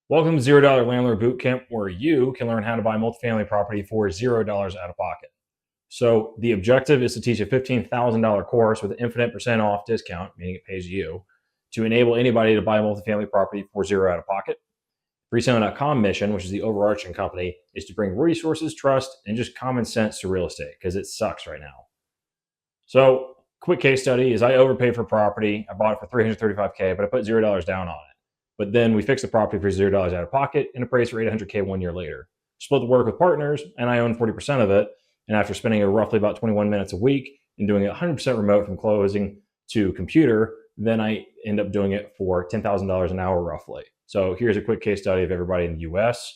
Welcome to $0 Landlord Bootcamp, where you can learn how to buy multifamily property for $0 out of pocket. So the objective is to teach a $15,000 course with an infinite percent off discount, meaning it pays you, to enable anybody to buy multifamily property for zero out of pocket. Freeselling.com mission, which is the overarching company, is to bring resources, trust, and just common sense to real estate because it sucks right now. So quick case study is I overpaid for property. I bought it for $335K, but I put $0 down on it. But then we fixed the property for $0 out of pocket and appraised for $800K 1 year later. Split the work with partners, and I own 40% of it. And after spending roughly about 21 minutes a week and doing it 100% remote from closing to computer, then I end up doing it for $10,000 an hour roughly. So here's a quick case study of everybody in the US.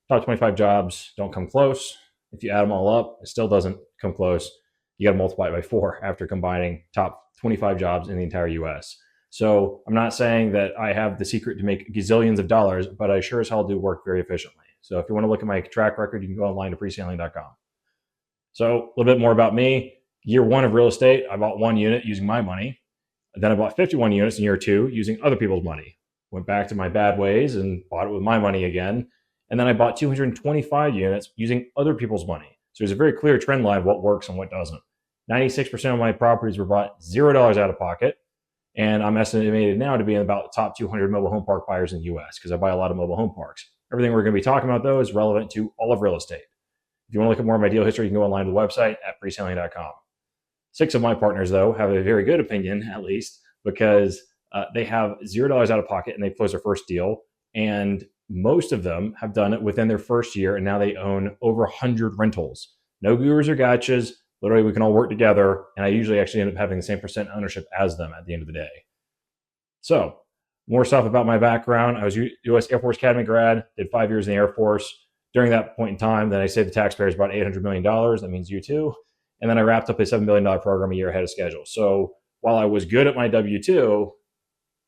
Top 25 jobs don't come close. If you add them all up, it still doesn't come close. You got to multiply it by 4 after combining top 25 jobs in the entire US. So I'm not saying that I have the secret to make gazillions of dollars, but I sure as hell do work very efficiently. So if you want to look at my track record, you can go online to freeselling.com. So a little bit more about me. Year one of real estate, I bought 1 unit using my money. Then I bought 51 units in year 2 using other people's money. Went back to my bad ways and bought it with my money again. And then I bought 225 units using other people's money. So there's a very clear trend line of what works and what doesn't. 96% of my properties were bought $0 out of pocket. And I'm estimated now to be in about the top 200 mobile home park buyers in the US because I buy a lot of mobile home parks. Everything we're going to be talking about, though, is relevant to all of real estate. If you want to look at more of my deal history, you can go online to the website at freeselling.com. 6 of my partners, though, have a very good opinion, at least, because they have $0 out of pocket and they closed their first deal. And most of them have done it within their first year, and now they own over 100 rentals. No gurus or gotchas. Literally, we can all work together, and I usually actually end up having the same percent ownership as them at the end of the day. So, more stuff about my background. I was U.S. Air Force Academy grad, did 5 years in the Air Force. During that point in time, then I saved the taxpayers about $800 million. That means you too. And then I wrapped up a $7 billion program a year ahead of schedule. So, while I was good at my W-2,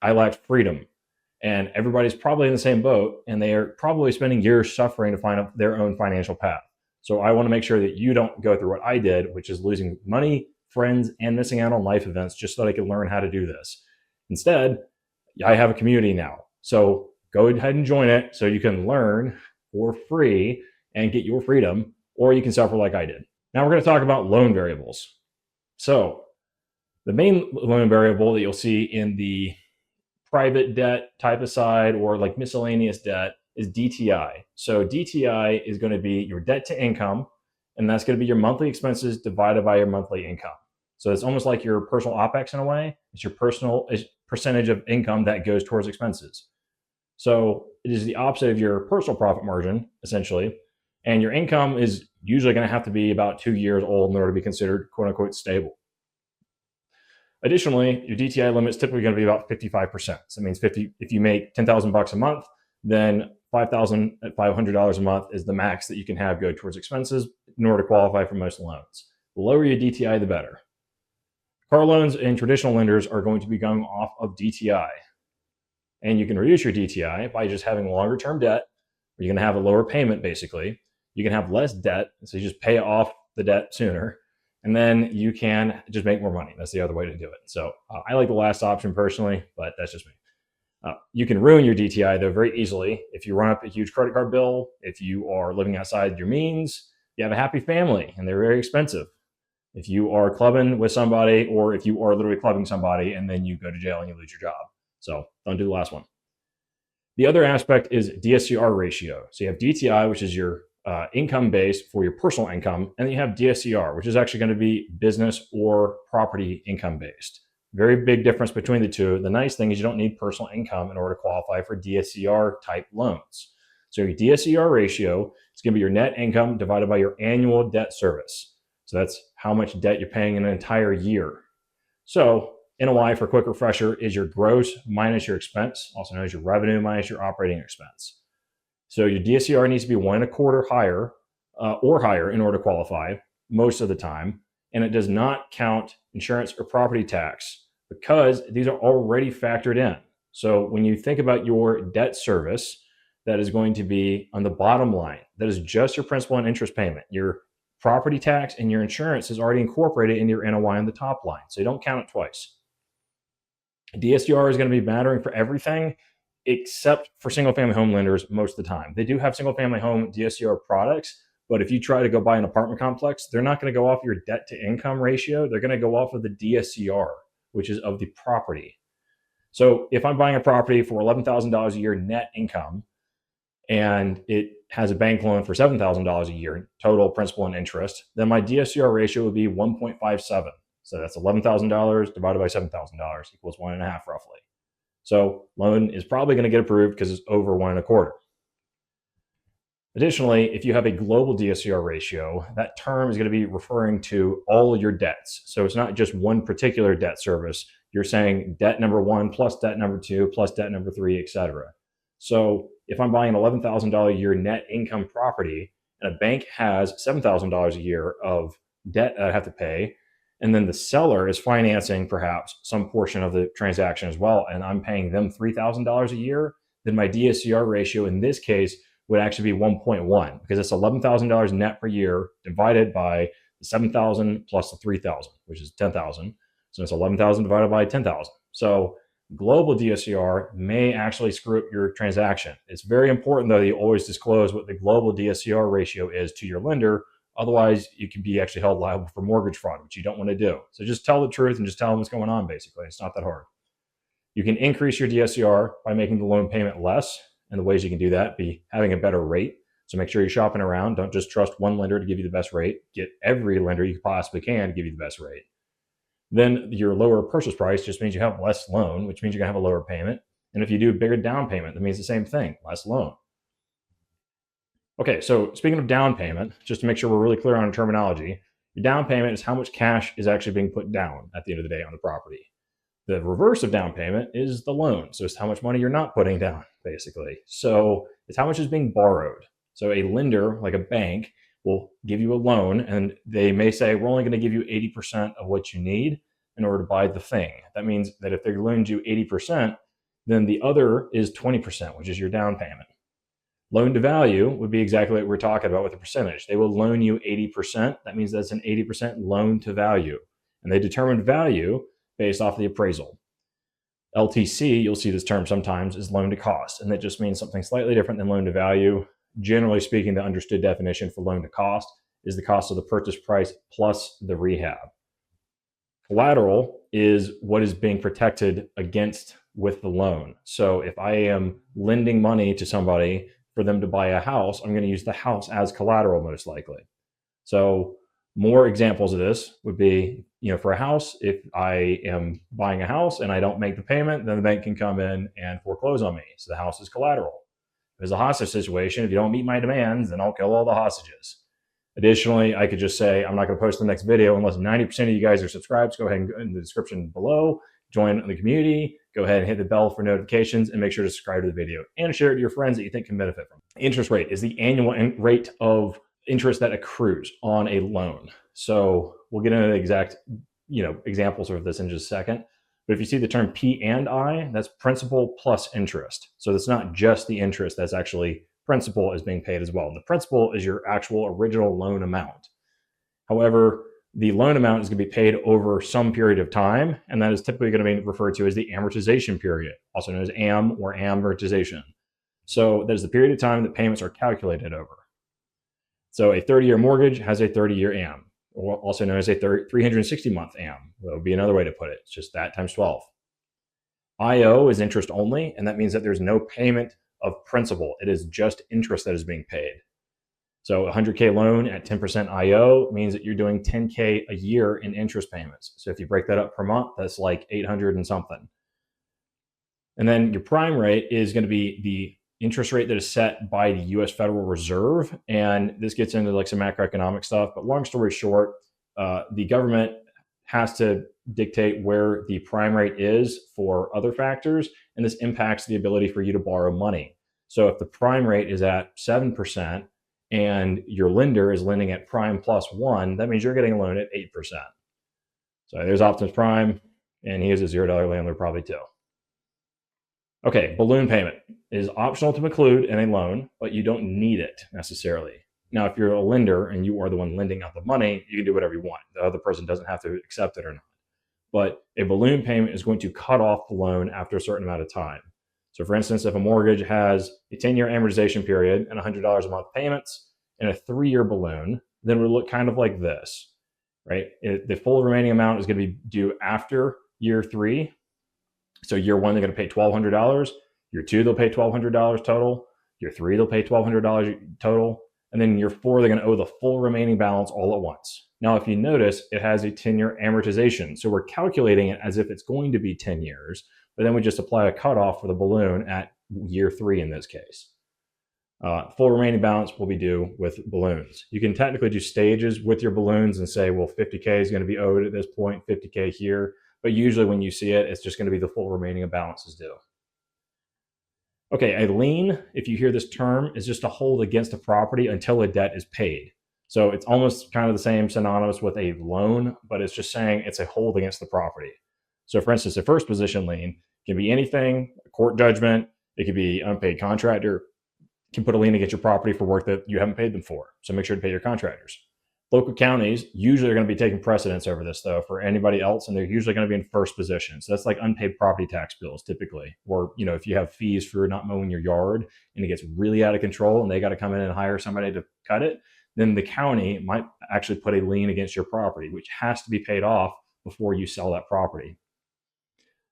I lacked freedom. And everybody's probably in the same boat, and they are probably spending years suffering to find their own financial path. So I want to make sure that you don't go through what I did, which is losing money, friends, and missing out on life events just so that I can learn how to do this. Instead, I have a community now. So go ahead and join it so you can learn for free and get your freedom, or you can suffer like I did. Now we're going to talk about loan variables. So the main loan variable that you'll see in the private debt type of side or like miscellaneous debt is DTI. So DTI is going to be your debt to income, and that's going to be your monthly expenses divided by your monthly income. So it's almost like your personal OPEX in a way. It's your personal percentage of income that goes towards expenses. So it is the opposite of your personal profit margin, essentially. And your income is usually going to have to be about 2 years old in order to be considered quote unquote stable. Additionally, your DTI limit is typically going to be about 55%. So it means if you make $10,000 a month, then $5,500 a month is the max that you can have go towards expenses in order to qualify for most loans. The lower your DTI, the better. Car loans and traditional lenders are going to be going off of DTI. And you can reduce your DTI by just having longer term debt, where you're going to have a lower payment basically. You can have less debt, so you just pay off the debt sooner. And then you can just make more money. That's the other way to do it. So I like the last option personally, but that's just me. You can ruin your DTI, though, very easily if you run up a huge credit card bill, if you are living outside your means, you have a happy family, and they're very expensive. If you are clubbing with somebody, or if you are literally clubbing somebody, and then you go to jail and you lose your job. So don't do the last one. The other aspect is DSCR ratio. So you have DTI, which is your income base for your personal income, and then you have DSCR, which is actually going to be business or property income based. Very big difference between the two. The nice thing is you don't need personal income in order to qualify for DSCR type loans. So your DSCR ratio is going to be your net income divided by your annual debt service. So that's how much debt you're paying in an entire year. So NOI, for a quick refresher, is your gross minus your expense, also known as your revenue minus your operating expense. So your DSCR needs to be 1.25 higher or higher in order to qualify most of the time. And it does not count insurance or property tax because these are already factored in. So when you think about your debt service, that is going to be on the bottom line. That is just your principal and interest payment. Your property tax and your insurance is already incorporated into your NOI on the top line. So you don't count it twice. DSCR is going to be mattering for everything except for single family home lenders most of the time. They do have single family home DSCR products, but if you try to go buy an apartment complex, they're not going to go off your debt to income ratio. They're going to go off of the DSCR, which is of the property. So if I'm buying a property for $11,000 a year net income, and it has a bank loan for $7,000 a year, total principal and interest, then my DSCR ratio would be 1.57. So that's $11,000 divided by $7,000 equals 1.5 roughly. So loan is probably going to get approved because it's over 1.25. Additionally, if you have a global DSCR ratio, that term is going to be referring to all your debts. So it's not just one particular debt service. You're saying debt number one plus debt number two plus debt number three, etc. So if I'm buying an $11,000 a year net income property and a bank has $7,000 a year of debt that I have to pay, and then the seller is financing perhaps some portion of the transaction as well, and I'm paying them $3,000 a year, then my DSCR ratio in this case would actually be 1.1 because it's $11,000 net per year divided by the 7,000 plus the 3,000, which is 10,000. So it's 11,000 divided by 10,000. So global DSCR may actually screw up your transaction. It's very important, though, that you always disclose what the global DSCR ratio is to your lender. Otherwise, you can be actually held liable for mortgage fraud, which you don't want to do. So just tell the truth and just tell them what's going on, basically. It's not that hard. You can increase your DSCR by making the loan payment less. And the ways you can do that be having a better rate. So make sure you're shopping around. Don't just trust one lender to give you the best rate. Get every lender you possibly can to give you the best rate. Then your lower purchase price just means you have less loan, which means you're going to have a lower payment. And if you do a bigger down payment, that means the same thing, less loan. Okay, so speaking of down payment, just to make sure we're really clear on terminology, your down payment is how much cash is actually being put down at the end of the day on the property. The reverse of down payment is the loan. So it's how much money you're not putting down, basically. So it's how much is being borrowed. So a lender, like a bank, will give you a loan and they may say, we're only going to give you 80% of what you need in order to buy the thing. That means that if they loaned you 80%, then the other is 20%, which is your down payment. Loan to value would be exactly what we're talking about with the percentage. They will loan you 80%. That means that's an 80% loan to value. And they determine value based off the appraisal. LTC, you'll see this term sometimes, is loan to cost. And that just means something slightly different than loan to value. Generally speaking, the understood definition for loan to cost is the cost of the purchase price plus the rehab. Collateral is what is being protected against with the loan. So if I am lending money to somebody for them to buy a house, I'm going to use the house as collateral most likely. So more examples of this would be, for a house, if I am buying a house and I don't make the payment, then the bank can come in and foreclose on me. So the house is collateral. If it's a hostage situation, if you don't meet my demands, then I'll kill all the hostages. Additionally, I could just say, I'm not going to post the next video unless 90% of you guys are subscribed. So go ahead and go in the description below, join the community, go ahead and hit the bell for notifications and make sure to subscribe to the video and share it to your friends that you think can benefit from it. Interest rate is the annual rate of interest that accrues on a loan. So we'll get into the exact, examples of this in just a second. But if you see the term P&I, that's principal plus interest. So it's not just the interest, that's actually principal is being paid as well. The principal is your actual original loan amount. However, the loan amount is going to be paid over some period of time, and that is typically going to be referred to as the amortization period, also known as AM or amortization. So that is the period of time that payments are calculated over. So a 30-year mortgage has a 30-year AM, or also known as a 360-month AM. That would be another way to put it. It's just that times 12. IO is interest only, and that means that there's no payment of principal. It is just interest that is being paid. So a 100K loan at 10% IO means that you're doing 10K a year in interest payments. So if you break that up per month, that's like 800 and something. And then your prime rate is going to be the interest rate that is set by the US Federal Reserve. And this gets into like some macroeconomic stuff, but long story short, the government has to dictate where the prime rate is for other factors. And this impacts the ability for you to borrow money. So if the prime rate is at 7% and your lender is lending at prime plus 1, that means you're getting a loan at 8%. So there's Optimus Prime, and he is a $0 landlord probably too. Okay, balloon payment is optional to include in a loan, but you don't need it necessarily. Now, if you're a lender and you are the one lending out the money, you can do whatever you want. The other person doesn't have to accept it or not. But a balloon payment is going to cut off the loan after a certain amount of time. So for instance, if a mortgage has a 10-year amortization period and $100 a month payments and a 3-year balloon, then it would look kind of like this, right? The full remaining amount is going to be due after year 3. So year 1, they're going to pay $1,200. Year 2, they'll pay $1,200 total. Year 3, they'll pay $1,200 total. And then year 4, they're going to owe the full remaining balance all at once. Now, if you notice, it has a 10-year amortization. So we're calculating it as if it's going to be 10 years, but then we just apply a cutoff for the balloon at year 3 in this case. Full remaining balance will be due with balloons. You can technically do stages with your balloons and say, well, 50K is going to be owed at this point, 50K here. But usually when you see it, it's just going to be the full remaining balance is due. Okay, a lien, if you hear this term, is just a hold against a property until a debt is paid. So it's almost kind of the same synonymous with a loan, but it's just saying it's a hold against the property. So for instance, a first position lien can be anything, a court judgment, it could be unpaid contractor, can put a lien against your property for work that you haven't paid them for. So make sure to pay your contractors. Local counties usually are going to be taking precedence over this, though, for anybody else, and they're usually going to be in first position. So that's like unpaid property tax bills, typically. Or, if you have fees for not mowing your yard and it gets really out of control and they got to come in and hire somebody to cut it, then the county might actually put a lien against your property, which has to be paid off before you sell that property.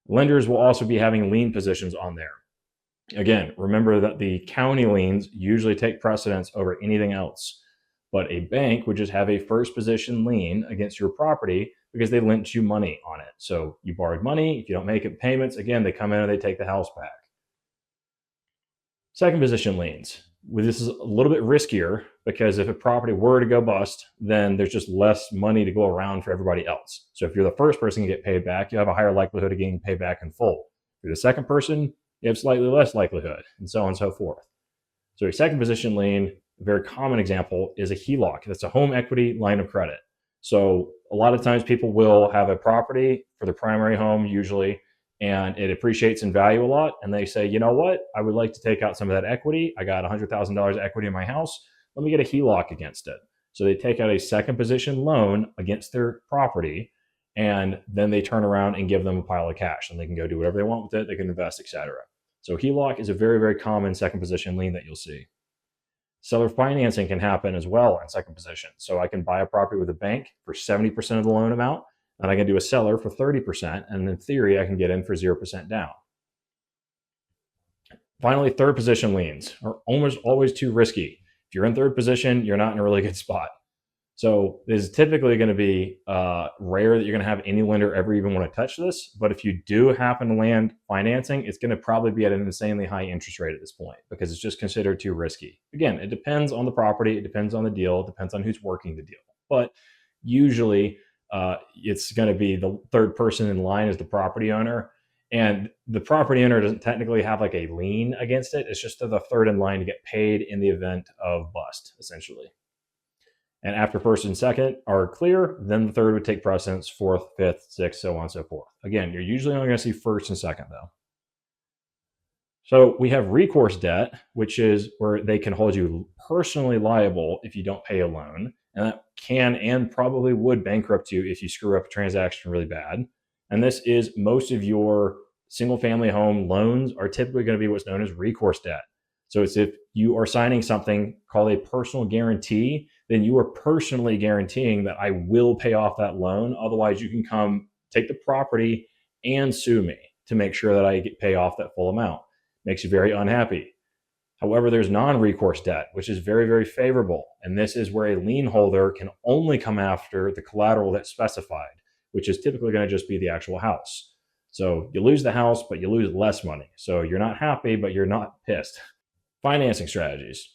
Lenders will also be having lien positions on there. Again, remember that the county liens usually take precedence over anything else. But a bank would just have a first position lien against your property because they lent you money on it. So you borrowed money. If you don't make it payments, again, they come in and they take the house back. Second position liens. This is a little bit riskier because if a property were to go bust, then there's just less money to go around for everybody else. So if you're the first person to get paid back, you have a higher likelihood of getting paid back in full. If you're the second person, you have slightly less likelihood, and so on and so forth. So a second position lien, a very common example, is a HELOC. That's a home equity line of credit. So a lot of times people will have a property for their primary home usually, and it appreciates in value a lot. And they say, you know what? I would like to take out some of that equity. I got $100,000 equity in my house. Let me get a HELOC against it. So they take out a second position loan against their property, and then they turn around and give them a pile of cash, and they can go do whatever they want with it. They can invest, etc. So HELOC is a very, very common second position lien that you'll see. Seller financing can happen as well in second position. So I can buy a property with a bank for 70% of the loan amount, and I can do a seller for 30%. And in theory, I can get in for 0% down. Finally, third position liens are almost always too risky. If you're in third position, you're not in a really good spot. So this is typically going to be rare that you're going to have any lender ever even want to touch this. But if you do happen to land financing, it's going to probably be at an insanely high interest rate at this point because it's just considered too risky. Again, it depends on the property. It depends on the deal. It depends on who's working the deal. But usually it's going to be the third person in line as the property owner. And the property owner doesn't technically have like a lien against it. It's just the third in line to get paid in the event of bust, essentially. And after first and second are clear, then the third would take precedence, fourth, fifth, sixth, so on and so forth. Again, you're usually only going to see first and second, though. So we have recourse debt, which is where they can hold you personally liable if you don't pay a loan. And that can and probably would bankrupt you if you screw up a transaction really bad. And this is most of your single family home loans are typically going to be what's known as recourse debt. So it's if you are signing something called a personal guarantee, then you are personally guaranteeing that I will pay off that loan. Otherwise, you can come take the property and sue me to make sure that I pay off that full amount. Makes you very unhappy. However, there's non-recourse debt, which is very, very favorable. And this is where a lien holder can only come after the collateral that's specified, which is typically going to just be the actual house. So you lose the house, but you lose less money. So you're not happy, but you're not pissed. Financing strategies.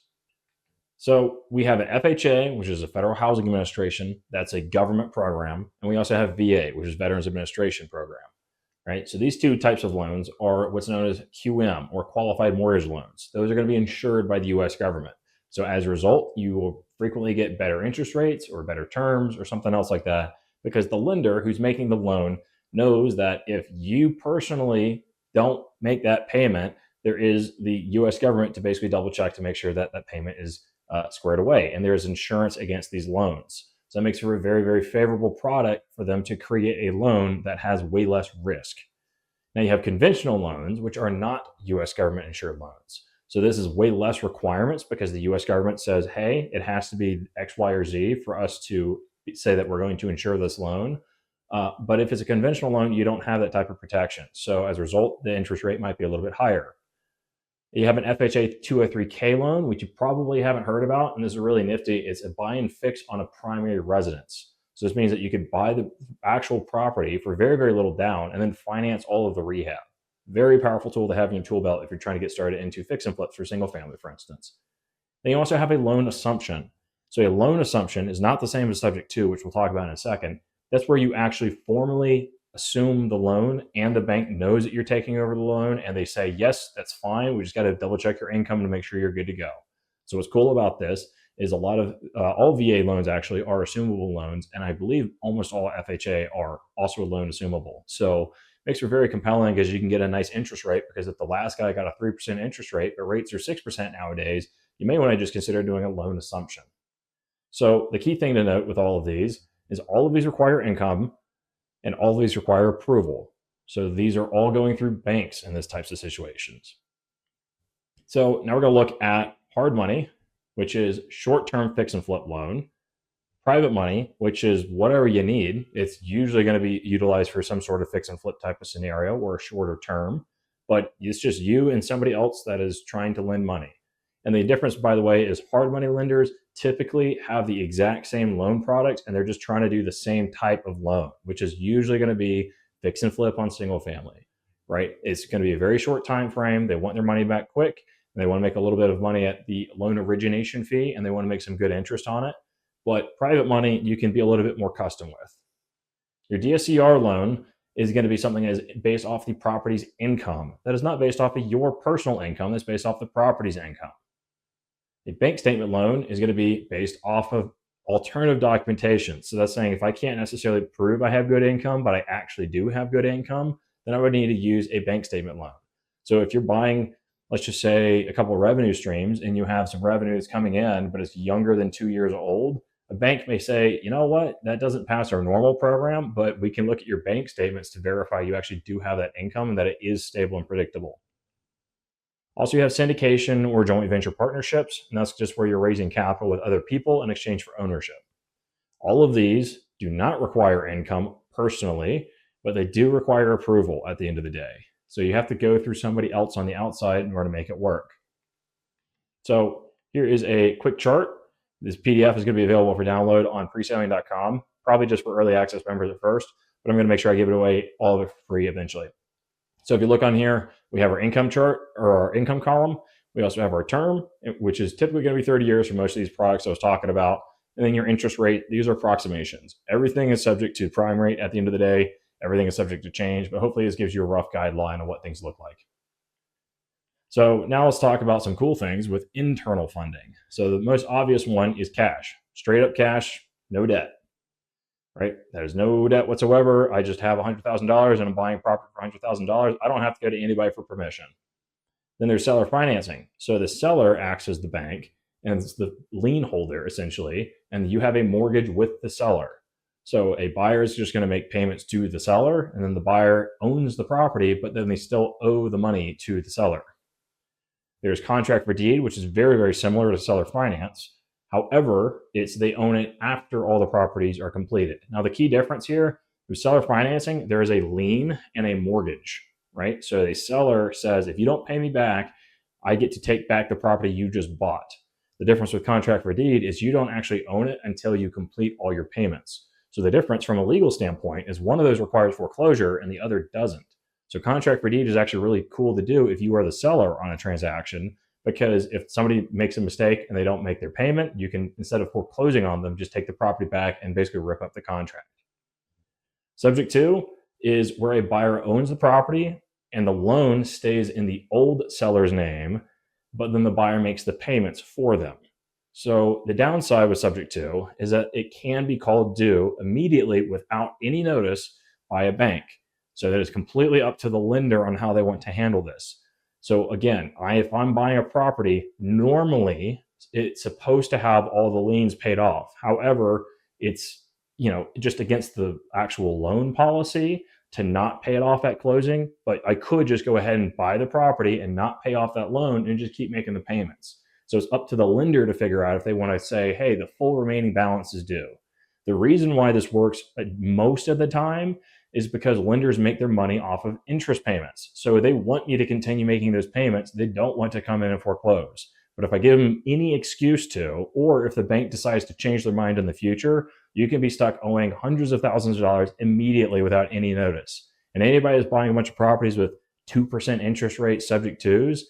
So we have an FHA, which is a Federal Housing Administration. That's a government program. And we also have VA, which is Veterans Administration Program, right? So these two types of loans are what's known as QM, or qualified mortgage loans. Those are going to be insured by the US government. So as a result, you will frequently get better interest rates or better terms or something else like that, because the lender who's making the loan knows that if you personally don't make that payment, there is the US government to basically double check to make sure that that payment is squared away. And there's insurance against these loans. So that makes for a very, very favorable product for them to create a loan that has way less risk. Now you have conventional loans, which are not US government insured loans. So this is way less requirements because the US government says, hey, it has to be X, Y, or Z for us to say that we're going to insure this loan. But if it's a conventional loan, you don't have that type of protection. So as a result, the interest rate might be a little bit higher. You have an FHA 203K loan, which you probably haven't heard about, and this is really nifty. It's a buy and fix on a primary residence. So this means that you could buy the actual property for very, very little down and then finance all of the rehab. Very powerful tool to have in your tool belt if you're trying to get started into fix and flips for single family, for instance. Then you also have a loan assumption. So a loan assumption is not the same as subject to, which we'll talk about in a second. That's where you actually formally assume the loan and the bank knows that you're taking over the loan and they say, yes, that's fine. We just got to double check your income to make sure you're good to go. So what's cool about this is a lot of all VA loans actually are assumable loans. And I believe almost all FHA are also loan assumable. So it makes it very compelling because you can get a nice interest rate, because if the last guy got a 3% interest rate, but rates are 6% nowadays, you may want to just consider doing a loan assumption. So the key thing to note with all of these is all of these require income and all of these require approval. So these are all going through banks in these types of situations. So now we're going to look at hard money, which is short-term fix and flip loan. Private money, which is whatever you need. It's usually going to be utilized for some sort of fix and flip type of scenario or a shorter term, but it's just you and somebody else that is trying to lend money. And the difference, by the way, is hard money lenders typically have the exact same loan product and they're just trying to do the same type of loan, which is usually going to be fix and flip on single family, right? It's going to be a very short time frame. They want their money back quick. And they want to make a little bit of money at the loan origination fee and they want to make some good interest on it. But private money, you can be a little bit more custom with. Your DSCR loan is going to be something that is based off the property's income. That is not based off of your personal income. That's based off the property's income. A bank statement loan is going to be based off of alternative documentation. So that's saying if I can't necessarily prove I have good income, but I actually do have good income, then I would need to use a bank statement loan. So if you're buying, let's just say, a couple of revenue streams and you have some revenues coming in, but it's younger than 2 years old, a bank may say, you know what, that doesn't pass our normal program, but we can look at your bank statements to verify you actually do have that income and that it is stable and predictable. Also, you have syndication or joint venture partnerships, and that's just where you're raising capital with other people in exchange for ownership. All of these do not require income personally, but they do require approval at the end of the day. So you have to go through somebody else on the outside in order to make it work. So here is a quick chart. This PDF is going to be available for download on preselling.com, probably just for early access members at first, but I'm going to make sure I give it away all of it for free eventually. So if you look on here, we have our income chart or our income column. We also have our term, which is typically going to be 30 years for most of these products I was talking about. And then your interest rate, these are approximations. Everything is subject to prime rate at the end of the day. Everything is subject to change, but hopefully this gives you a rough guideline of what things look like. So now let's talk about some cool things with internal funding. So the most obvious one is cash, straight up cash, no debt. Right? There's no debt whatsoever. I just have $100,000 and I'm buying property for $100,000. I don't have to go to anybody for permission. Then there's seller financing. So the seller acts as the bank and it's the lien holder essentially, and you have a mortgage with the seller. So a buyer is just going to make payments to the seller, and then the buyer owns the property, but then they still owe the money to the seller. There's contract for deed, which is very, very similar to seller finance. However, they own it after all the properties are completed. Now, the key difference here with seller financing, there is a lien and a mortgage, right? So the seller says, if you don't pay me back, I get to take back the property you just bought. The difference with contract for deed is you don't actually own it until you complete all your payments. So the difference from a legal standpoint is one of those requires foreclosure and the other doesn't. So contract for deed is actually really cool to do if you are the seller on a transaction, because if somebody makes a mistake and they don't make their payment, you can, instead of foreclosing on them, just take the property back and basically rip up the contract. Subject to is where a buyer owns the property and the loan stays in the old seller's name, but then the buyer makes the payments for them. So the downside with subject to is that it can be called due immediately without any notice by a bank. So that is completely up to the lender on how they want to handle this. So again, if I'm buying a property, normally it's supposed to have all the liens paid off. However, it's just against the actual loan policy to not pay it off at closing, but I could just go ahead and buy the property and not pay off that loan and just keep making the payments. So it's up to the lender to figure out if they want to say, hey, the full remaining balance is due. The reason why this works most of the time is because lenders make their money off of interest payments. So they want you to continue making those payments. They don't want to come in and foreclose. But if I give them any excuse to, or if the bank decides to change their mind in the future, you can be stuck owing hundreds of thousands of dollars immediately without any notice. And anybody that's buying a bunch of properties with 2% interest rate subject tos,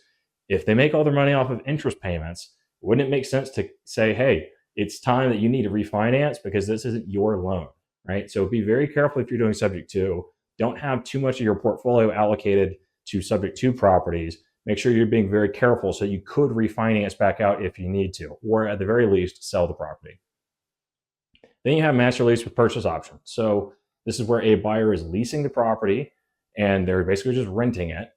if they make all their money off of interest payments, wouldn't it make sense to say, hey, it's time that you need to refinance because this isn't your loan, right? So be very careful if you're doing subject to. Don't have too much of your portfolio allocated to subject to properties. Make sure you're being very careful so you could refinance back out if you need to, or at the very least, sell the property. Then you have master lease with purchase option. So this is where a buyer is leasing the property and they're basically just renting it.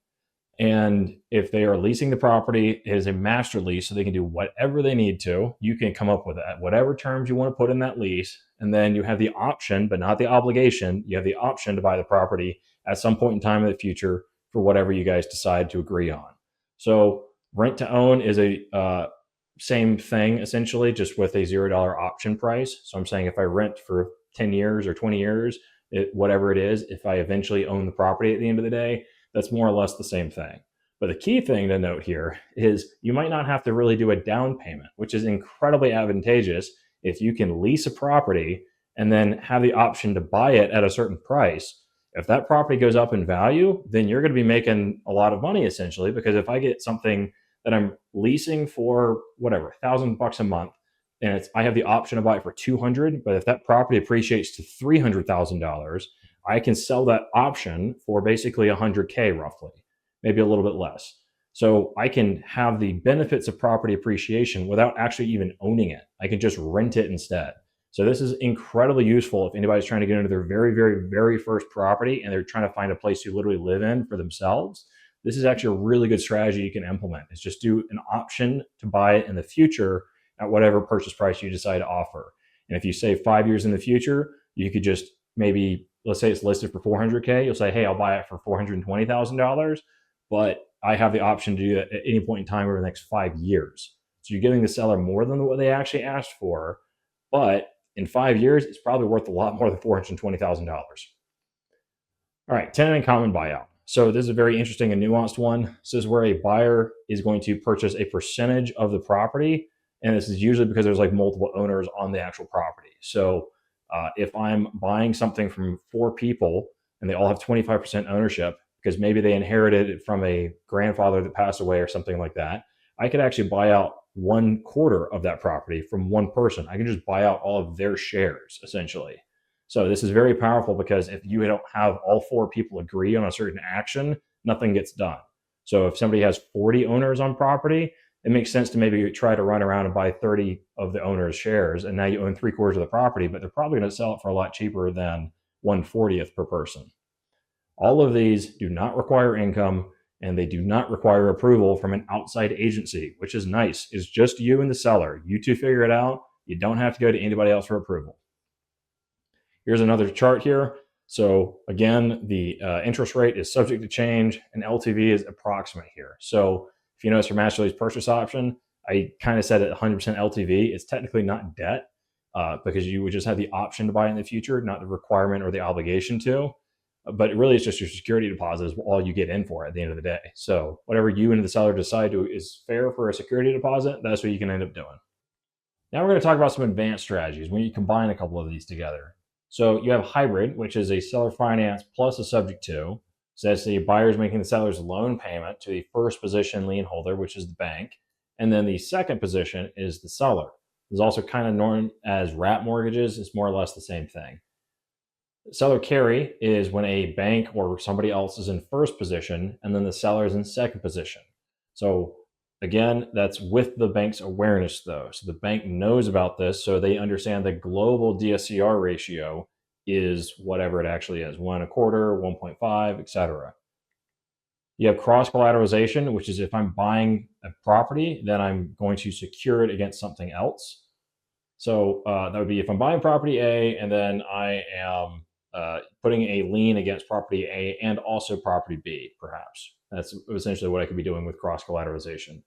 And if they are leasing the property, it is a master lease, so they can do whatever they need to. You can come up with whatever terms you want to put in that lease. And then you have the option, but not the obligation. You have the option to buy the property at some point in time in the future for whatever you guys decide to agree on. So rent to own is a same thing, essentially, just with a $0 option price. So I'm saying if I rent for 10 years or 20 years, whatever it is, if I eventually own the property at the end of the day, that's more or less the same thing. But the key thing to note here is you might not have to really do a down payment, which is incredibly advantageous if you can lease a property and then have the option to buy it at a certain price. If that property goes up in value, then you're going to be making a lot of money, essentially, because if I get something that I'm leasing for whatever, $1,000 a month, and I have the option to buy it for $200,000, but if that property appreciates to $300,000, I can sell that option for basically $100K roughly, maybe a little bit less. So I can have the benefits of property appreciation without actually even owning it. I can just rent it instead. So this is incredibly useful if anybody's trying to get into their very, very, very first property and they're trying to find a place to literally live in for themselves. This is actually a really good strategy you can implement. It's just do an option to buy it in the future at whatever purchase price you decide to offer. And if you save 5 years in the future, you could just maybe, let's say it's listed for $400K. You'll say, hey, I'll buy it for $420,000, but I have the option to do that at any point in time over the next 5 years. So you're giving the seller more than what they actually asked for, but in 5 years, it's probably worth a lot more than $420,000. All right, tenant in common buyout. So this is a very interesting and nuanced one. This is where a buyer is going to purchase a percentage of the property, and this is usually because there's like multiple owners on the actual property. So if I'm buying something from 4 people and they all have 25% ownership because maybe they inherited it from a grandfather that passed away or something like that, I could actually buy out 1/4 of that property from one person. I can just buy out all of their shares, essentially. So this is very powerful because if you don't have all 4 people agree on a certain action, nothing gets done. So if somebody has 40 owners on property, it makes sense to maybe try to run around and buy 30 of the owner's shares, and now you own 3/4 of the property, but they're probably going to sell it for a lot cheaper than 1/40th per person. All of these do not require income, and they do not require approval from an outside agency, which is nice. It's just you and the seller. You two figure it out. You don't have to go to anybody else for approval. Here's another chart here. So again, the interest rate is subject to change, and LTV is approximate here. So if you notice your master lease purchase option, I kind of said at 100% LTV. It's technically not debt because you would just have the option to buy it in the future, not the requirement or the obligation to. But it really is just your security deposit is all you get in for at the end of the day. So whatever you and the seller decide to is fair for a security deposit, that's what you can end up doing. Now we're going to talk about some advanced strategies when you combine a couple of these together. So you have hybrid, which is a seller finance plus a subject to. So that's the buyer's making the seller's loan payment to the first position lien holder, which is the bank. And then the second position is the seller. It's also kind of known as wrap mortgages. It's more or less the same thing. Seller carry is when a bank or somebody else is in first position and then the seller is in second position. So again, that's with the bank's awareness though. So the bank knows about this, so they understand the global DSCR ratio is whatever it actually is, 1 1/4, 1.5, etc. You have cross collateralization, which is if I'm buying a property, then I'm going to secure it against something else. So that would be if I'm buying property A and then I am putting a lien against property A and also property B, perhaps. That's essentially what I could be doing with cross collateralization.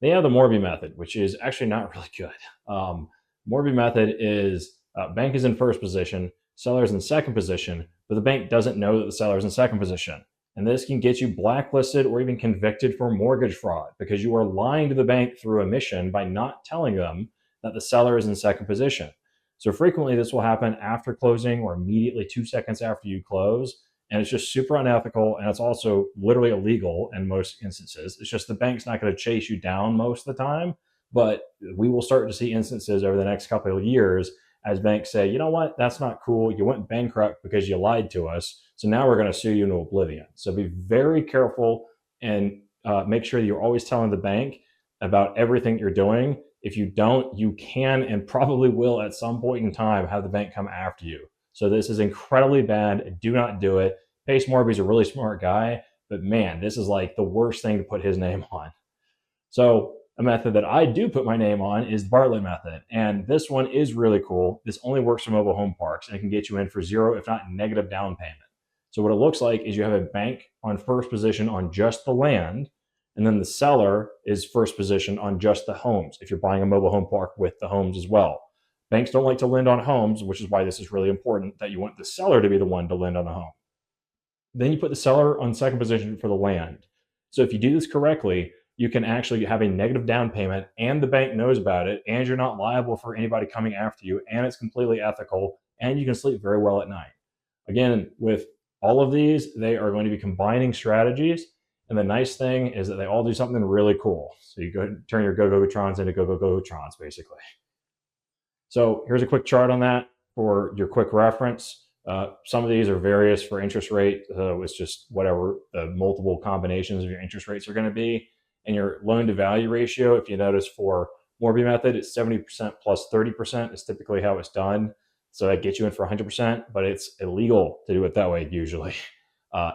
They have the Morby method, which is actually not really good. Morby method is bank is in first position, seller's in second position, but the bank doesn't know that the seller's in second position. And this can get you blacklisted or even convicted for mortgage fraud because you are lying to the bank through omission by not telling them that the seller is in second position. So frequently this will happen after closing or immediately 2 seconds after you close. And it's just super unethical. And it's also literally illegal in most instances. It's just the bank's not going to chase you down most of the time. But we will start to see instances over the next couple of years as banks say, you know what, that's not cool. You went bankrupt because you lied to us. So now we're going to sue you into oblivion. So be very careful and make sure that you're always telling the bank about everything you're doing. If you don't, you can and probably will at some point in time have the bank come after you. So this is incredibly bad. Do not do it. Pace Morby's a really smart guy, but man, this is like the worst thing to put his name on. So a method that I do put my name on is the Bartlett Method. And this one is really cool. This only works for mobile home parks and it can get you in for zero, if not negative down payment. So what it looks like is you have a bank on first position on just the land, and then the seller is first position on just the homes if you're buying a mobile home park with the homes as well. Banks don't like to lend on homes, which is why this is really important that you want the seller to be the one to lend on the home. Then you put the seller on second position for the land. So if you do this correctly, you can actually have a negative down payment and the bank knows about it and you're not liable for anybody coming after you and it's completely ethical and you can sleep very well at night. Again, with all of these, they are going to be combining strategies. And the nice thing is that they all do something really cool. So you go turn your go-go-trons into go-go-go-trons, basically. So here's a quick chart on that for your quick reference. Some of these are various for interest rate. It's just whatever the multiple combinations of your interest rates are going to be. And your loan to value ratio, if you notice for Morby method, it's 70% plus 30% is typically how it's done. So that gets you in for 100%, but it's illegal to do it that way usually.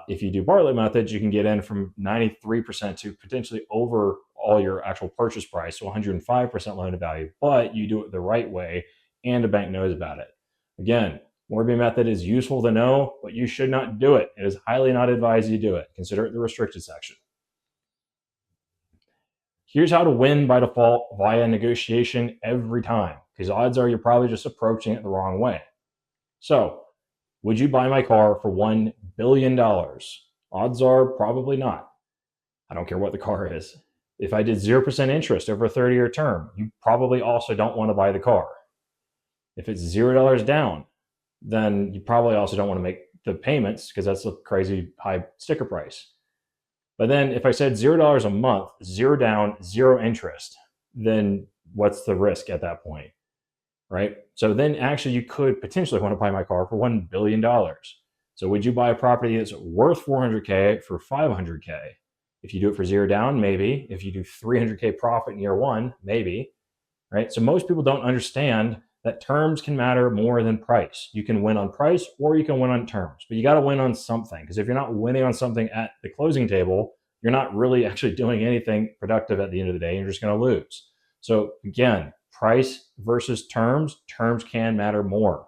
If you do Bartlett methods, you can get in from 93% to potentially over all your actual purchase price, so 105% loan to value, but you do it the right way and the bank knows about it. Again, Morby method is useful to know, but you should not do it. It is highly not advised you do it. Consider it the restricted section. Here's how to win by default via negotiation every time, because odds are you're probably just approaching it the wrong way. So, would you buy my car for $1 billion? Odds are probably not. I don't care what the car is. If I did 0% interest over a 30-year term, you probably also don't want to buy the car. If it's $0 down, then you probably also don't want to make the payments because that's a crazy high sticker price. But then if I said $0 a month, 0 down, 0 interest, then what's the risk at that point, right? So then actually you could potentially want to buy my car for $1 billion. So would you buy a property that's worth $400K for $500K? If you do it for 0 down, maybe. If you do $300K profit in year one, maybe, right? So most people don't understand that terms can matter more than price. You can win on price or you can win on terms, but you got to win on something, because if you're not winning on something at the closing table, you're not really actually doing anything productive at the end of the day. You're just going to lose. So again, price versus terms can matter more.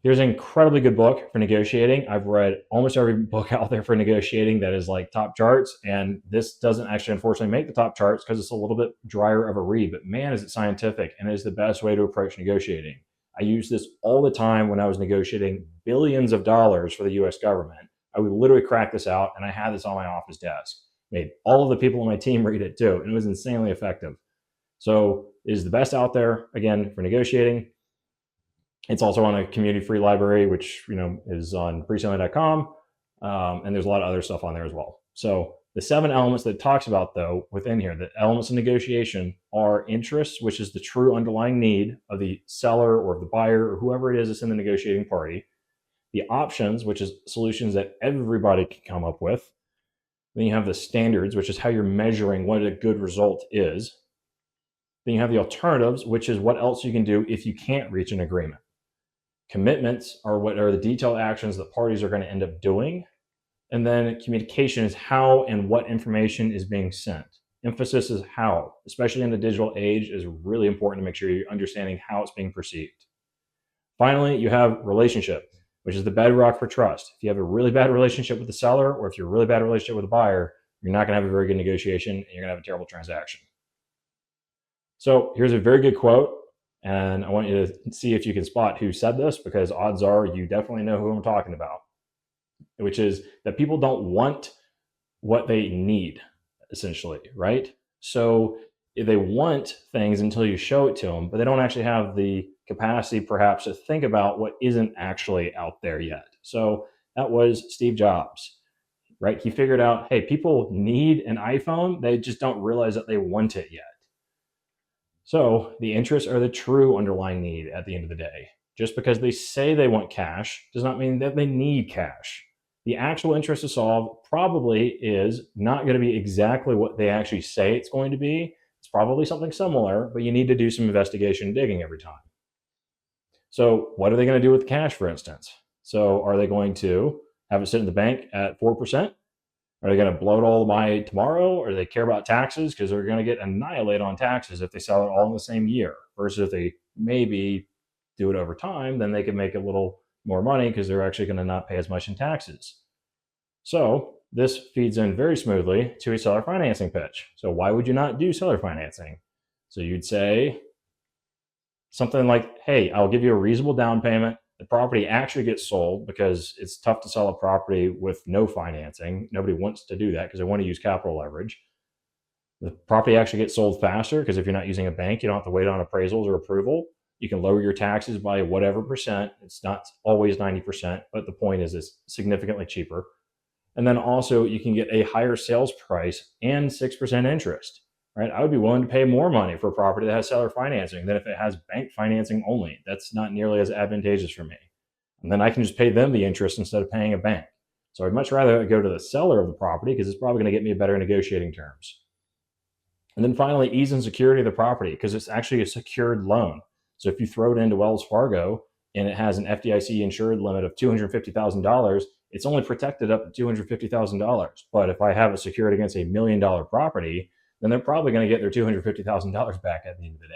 There's an incredibly good book for negotiating. I've read almost every book out there for negotiating that is like top charts, and this doesn't actually unfortunately make the top charts because it's a little bit drier of a read, but man, is it scientific, and it is the best way to approach negotiating. I use this all the time when I was negotiating billions of dollars for the US government. I would literally crack this out, and I had this on my office desk. Made all of the people on my team read it too, and it was insanely effective. So it is the best out there, again, for negotiating. It's also on a community free library, which is on preselling.com, and there's a lot of other stuff on there as well. So the 7 elements that it talks about, though, within here, the elements of negotiation are interests, which is the true underlying need of the seller or the buyer or whoever it is that's in the negotiating party. The options, which is solutions that everybody can come up with. Then you have the standards, which is how you're measuring what a good result is. Then you have the alternatives, which is what else you can do if you can't reach an agreement. Commitments are what are the detailed actions that parties are going to end up doing. And then communication is how and what information is being sent. Emphasis is how, especially in the digital age, is really important to make sure you're understanding how it's being perceived. Finally, you have relationship, which is the bedrock for trust. If you have a really bad relationship with the seller, or if you're a really bad relationship with the buyer, you're not going to have a very good negotiation and you're going to have a terrible transaction. So here's a very good quote, and I want you to see if you can spot who said this, because odds are you definitely know who I'm talking about, which is that people don't want what they need, essentially, right? So they want things until you show it to them, but they don't actually have the capacity perhaps to think about what isn't actually out there yet. So that was Steve Jobs, right? He figured out, hey, people need an iPhone, they just don't realize that they want it yet. So the interests are the true underlying need at the end of the day. Just because they say they want cash does not mean that they need cash. The actual interest to solve probably is not going to be exactly what they actually say it's going to be. It's probably something similar, but you need to do some investigation digging every time. So what are they going to do with the cash, for instance? So are they going to have it sit in the bank at 4%? Are they going to blow it all by tomorrow? Or do they care about taxes? Because they're going to get annihilated on taxes if they sell it all in the same year. Versus if they maybe do it over time, then they can make a little more money because they're actually going to not pay as much in taxes. So this feeds in very smoothly to a seller financing pitch. So why would you not do seller financing? So you'd say something like, hey, I'll give you a reasonable down payment. The property actually gets sold because it's tough to sell a property with no financing. Nobody wants to do that because they want to use capital leverage. The property actually gets sold faster because if you're not using a bank, you don't have to wait on appraisals or approval. You can lower your taxes by whatever percent. It's not always 90%, but the point is it's significantly cheaper. And then also you can get a higher sales price and 6% interest. Right? I would be willing to pay more money for a property that has seller financing than if it has bank financing only. That's not nearly as advantageous for me. And then I can just pay them the interest instead of paying a bank. So I'd much rather go to the seller of the property because it's probably going to get me better negotiating terms. And then finally, ease and security of the property because it's actually a secured loan. So if you throw it into Wells Fargo and it has an FDIC insured limit of $250,000, it's only protected up to $250,000. But if I have it secured against $1 million property, then they're probably going to get their $250,000 back at the end of the day.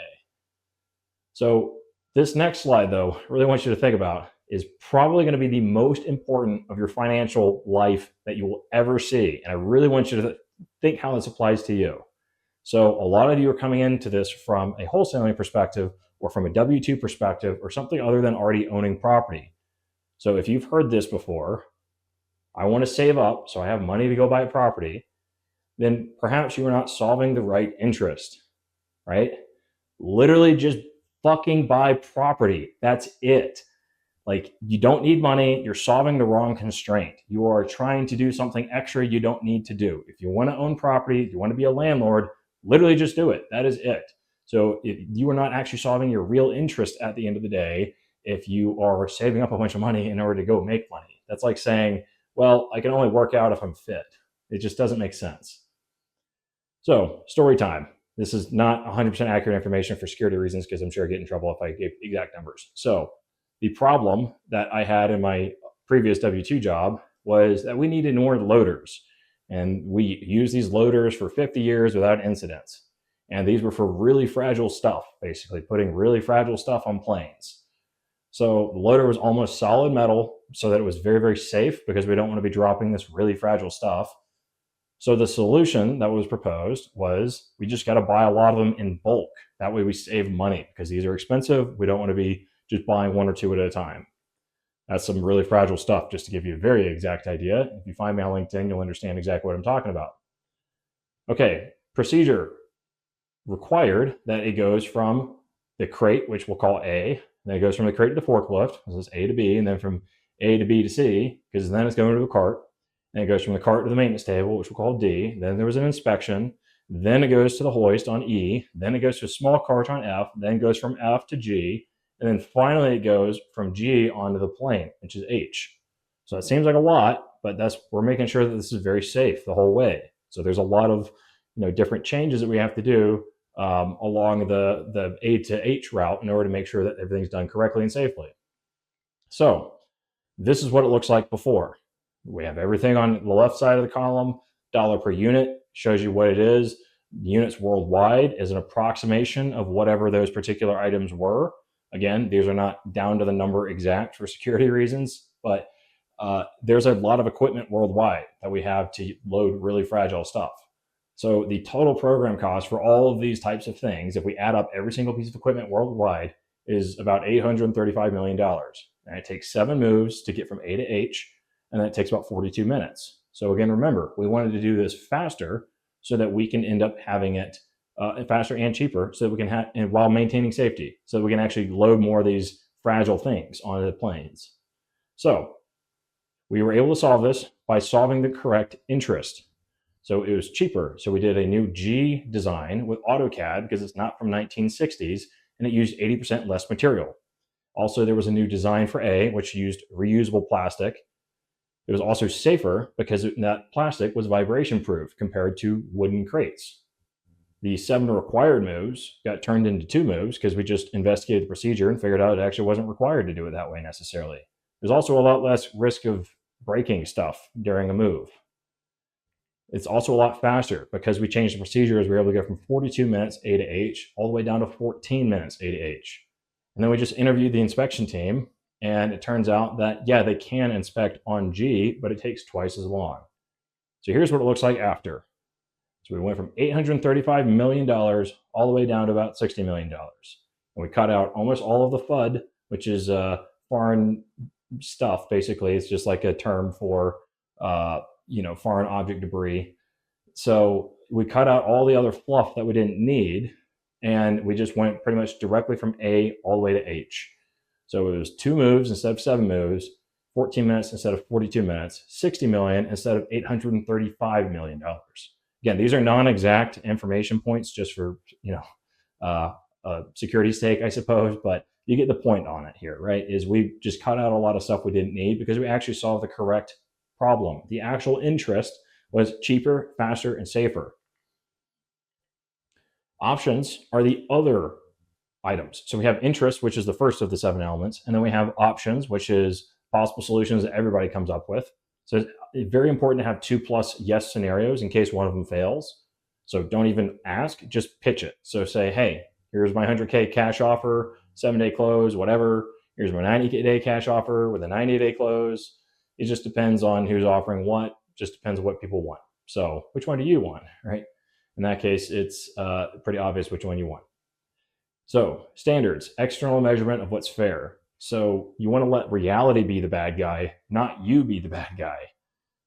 So this next slide, though, I really want you to think about is probably going to be the most important of your financial life that you will ever see. And I really want you to think how this applies to you. So a lot of you are coming into this from a wholesaling perspective or from a W-2 perspective or something other than already owning property. So if you've heard this before, I want to save up so I have money to go buy a property, then perhaps you are not solving the right interest, right? Literally just fucking buy property. That's it. Like, you don't need money. You're solving the wrong constraint. You are trying to do something extra you don't need to do. If you want to own property, if you want to be a landlord, literally just do it. That is it. So if you are not actually solving your real interest at the end of the day, if you are saving up a bunch of money in order to go make money, that's like saying, well, I can only work out if I'm fit. It just doesn't make sense. So story time. This is not 100% accurate information for security reasons because I'm sure I get in trouble if I give exact numbers. So the problem that I had in my previous W-2 job was that we needed more loaders. And we used these loaders for 50 years without incidents. And these were for really fragile stuff, basically putting really fragile stuff on planes. So the loader was almost solid metal so that it was very, very safe because we don't want to be dropping this really fragile stuff. So the solution that was proposed was we just got to buy a lot of them in bulk. That way we save money because these are expensive. We don't want to be just buying one or two at a time. That's some really fragile stuff, just to give you a very exact idea. If you find me on LinkedIn, you'll understand exactly what I'm talking about. Okay, procedure required that it goes from the crate, which we'll call A, then it goes from the crate to the forklift, this is A to B, and then from A to B to C, because then it's going to a cart. And it goes from the cart to the maintenance table, which we'll call D. Then there was an inspection. Then it goes to the hoist on E. Then it goes to a small cart on F. Then it goes from F to G. And then finally it goes from G onto the plane, which is H. So it seems like a lot, but we're making sure that this is very safe the whole way. So there's a lot of different changes that we have to do along the A to H route in order to make sure that everything's done correctly and safely. So this is what it looks like before. We have everything on the left side of the column. Dollar per unit shows you what it is. Units worldwide is an approximation of whatever those particular items were. Again, these are not down to the number exact for security reasons, but there's a lot of equipment worldwide that we have to load really fragile stuff. So the total program cost for all of these types of things, if we add up every single piece of equipment worldwide, is about $835 million. And it takes 7 moves to get from A to H, and then it takes about 42 minutes. So again, remember, we wanted to do this faster so that we can end up having it faster and cheaper, so that we can have, and while maintaining safety, so that we can actually load more of these fragile things onto the planes. So we were able to solve this by solving the correct interest. So it was cheaper. So we did a new G design with AutoCAD because it's not from 1960s, and it used 80% less material. Also, there was a new design for A, which used reusable plastic. It was also safer because that plastic was vibration proof compared to wooden crates. The 7 required moves got turned into 2 moves because we just investigated the procedure and figured out it actually wasn't required to do it that way necessarily. There's also a lot less risk of breaking stuff during a move. It's also a lot faster because we changed the procedures. We were able to go from 42 minutes A to H all the way down to 14 minutes A to H. And then we just interviewed the inspection team, and it turns out that, yeah, they can inspect on G, but it takes twice as long. So here's what it looks like after. So we went from $835 million all the way down to about $60 million. And we cut out almost all of the FUD, which is foreign stuff, basically. It's just like a term for foreign object debris. So we cut out all the other fluff that we didn't need, and we just went pretty much directly from A all the way to H. So it was 2 moves instead of 7 moves, 14 minutes instead of 42 minutes, 60 million instead of $835 million. Again, these are non-exact information points just for security's sake, I suppose, but you get the point on it here, right? Is we just cut out a lot of stuff we didn't need because we actually solved the correct problem. The actual interest was cheaper, faster, and safer. Options are the other items. So we have interest, which is the first of the 7 elements, and then we have options, which is possible solutions that everybody comes up with. So it's very important to have 2+ yes scenarios in case one of them fails. So don't even ask, just pitch it. So say, hey, here's my 100K cash offer, 7-day close, whatever. Here's my 90-day cash offer with a 90-day close. It just depends on who's offering what, just depends on what people want. So which one do you want, right? In that case, it's pretty obvious which one you want. So standards, external measurement of what's fair. So you want to let reality be the bad guy, not you be the bad guy.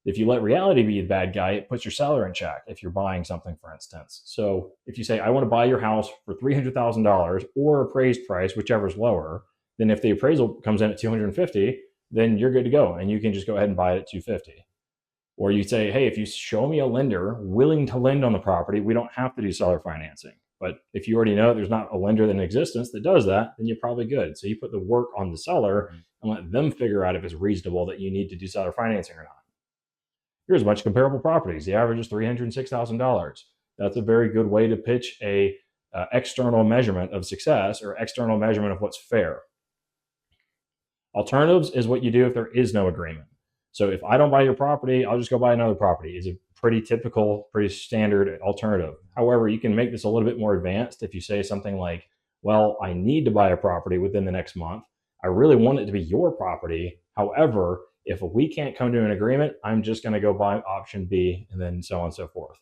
If you let reality be the bad guy, it puts your seller in check if you're buying something, for instance. So if you say, I want to buy your house for $300,000 or appraised price, whichever is lower, then if the appraisal comes in at $250,000, then you're good to go and you can just go ahead and buy it at $250,000. Or you say, hey, if you show me a lender willing to lend on the property, we don't have to do seller financing. But if you already know there's not a lender in existence that does that, then you're probably good. So you put the work on the seller and let them figure out if it's reasonable that you need to do seller financing or not. Here's a bunch of comparable properties. The average is $306,000. That's a very good way to pitch a external measurement of success or external measurement of what's fair. Alternatives is what you do if there is no agreement. So if I don't buy your property, I'll just go buy another property. It's a pretty typical, pretty standard alternative. However, you can make this a little bit more advanced if you say something like, well, I need to buy a property within the next month. I really want it to be your property. However, if we can't come to an agreement, I'm just going to go buy option B, and then so on and so forth.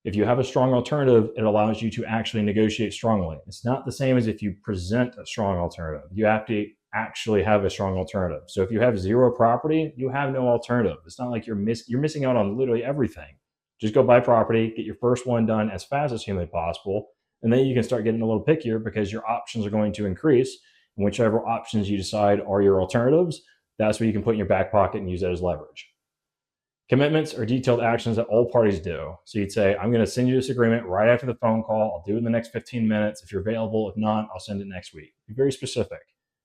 If you have a strong alternative, it allows you to actually negotiate strongly. It's not the same as if you present a strong alternative. You have to actually have a strong alternative. So if you have 0 property, you have no alternative. It's not like you're missing out on literally everything. Just go buy property, get your first one done as fast as humanly possible, and then you can start getting a little pickier because your options are going to increase. And whichever options you decide are your alternatives, that's what you can put in your back pocket and use that as leverage. Commitments are detailed actions that all parties do. So you'd say, I'm going to send you this agreement right after the phone call. I'll do it in the next 15 minutes. If you're available, if not, I'll send it next week. Be very specific.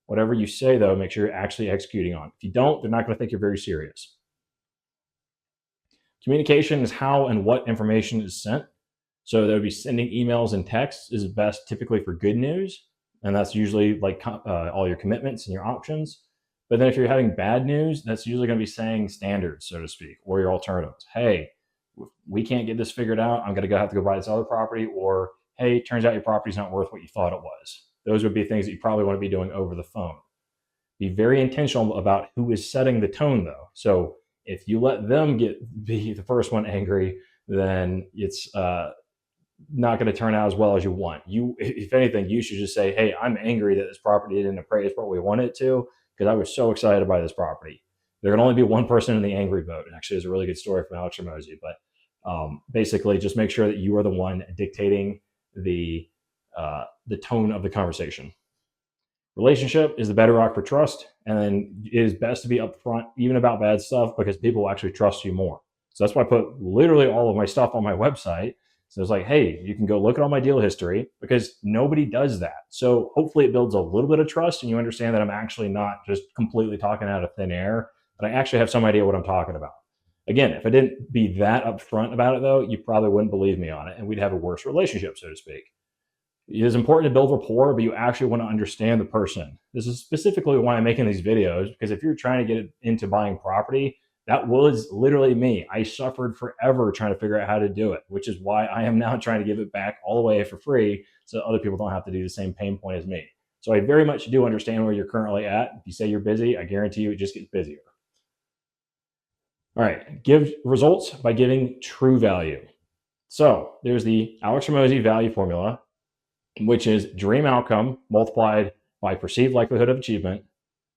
Whatever you say, though, make sure you're actually executing on it. If you don't, they're not going to think you're very serious. Communication is how and what information is sent. So that would be sending emails and texts is best typically for good news. And that's usually like all your commitments and your options. But then if you're having bad news, that's usually going to be saying standards, so to speak, or your alternatives. Hey, we can't get this figured out. I'm going to have to go buy this other property. Or, hey, turns out your property's not worth what you thought it was. those would be things that you probably want to be doing over the phone. Be very intentional about who is setting the tone, though. So if you let them be the first one angry, then it's not going to turn out as well as you want. If anything, you should just say, hey, I'm angry that this property didn't appraise what we wanted it to, because I was so excited by this property. There can only be one person in the angry boat. It actually is a really good story from Alex Ramosi, but basically just make sure that you are the one dictating the tone of the conversation. Relationship is the bedrock for trust, and then it is best to be upfront even about bad stuff, because people will actually trust you more. So that's why I put literally all of my stuff on my website. So it's like, hey, you can go look at all my deal history, because nobody does that. So hopefully it builds a little bit of trust, and you understand that I'm actually not just completely talking out of thin air, but I actually have some idea what I'm talking about. Again, if I didn't be that upfront about it, though, you probably wouldn't believe me on it, and we'd have a worse relationship, so to speak. It is important to build rapport, but you actually want to understand the person. This is specifically why I'm making these videos, because if you're trying to get into buying property, that was literally me. I suffered forever trying to figure out how to do it, which is why I am now trying to give it back all the way for free so other people don't have to do the same pain point as me. So I very much do understand where you're currently at. If you say you're busy, I guarantee you it just gets busier. All right, give results by giving true value. So there's the Alex Ramosi value formula, which is dream outcome multiplied by perceived likelihood of achievement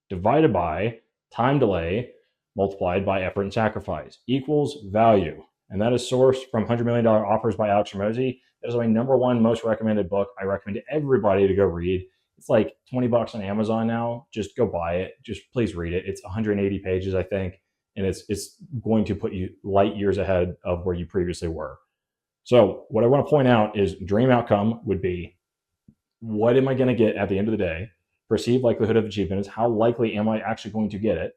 divided by time delay multiplied by effort and sacrifice equals value. And that is sourced from $100 Million Offers by Alex Ramosi. That is my #1 most recommended book. I recommend everybody to go read. It's like $20 on Amazon now. Just go buy it. Just please read it. It's 180 pages, I think. And it's going to put you light years ahead of where you previously were. So what I want to point out is dream outcome would be, what am I going to get at the end of the day? Perceived likelihood of achievement is, how likely am I actually going to get it?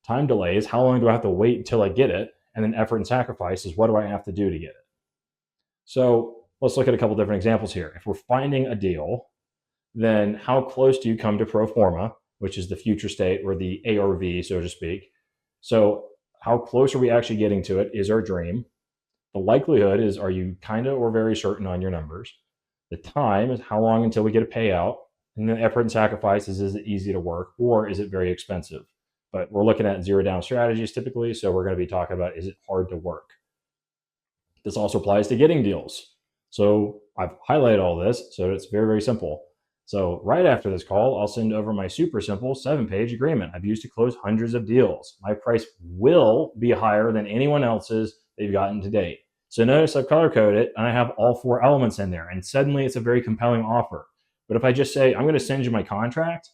Time delay is, how long do I have to wait until I get it? And then effort and sacrifice is, what do I have to do to get it? So let's look at a couple different examples here. If we're finding a deal, then how close do you come to pro forma, which is the future state, or the ARV, so to speak? So how close are we actually getting to it is our dream. The likelihood is, are you kind of or very certain on your numbers? The time is, how long until we get a payout? And the effort and sacrifice is it easy to work, or is it very expensive? But we're looking at zero down strategies typically, so we're going to be talking about, is it hard to work? This also applies to getting deals. So I've highlighted all this, so it's very, very simple. So right after this call, I'll send over my super simple 7-page agreement I've used to close hundreds of deals. My price will be higher than anyone else's they've gotten to date. So notice I've color coded it, and I have all 4 elements in there, and suddenly it's a very compelling offer. But if I just say, I'm going to send you my contract,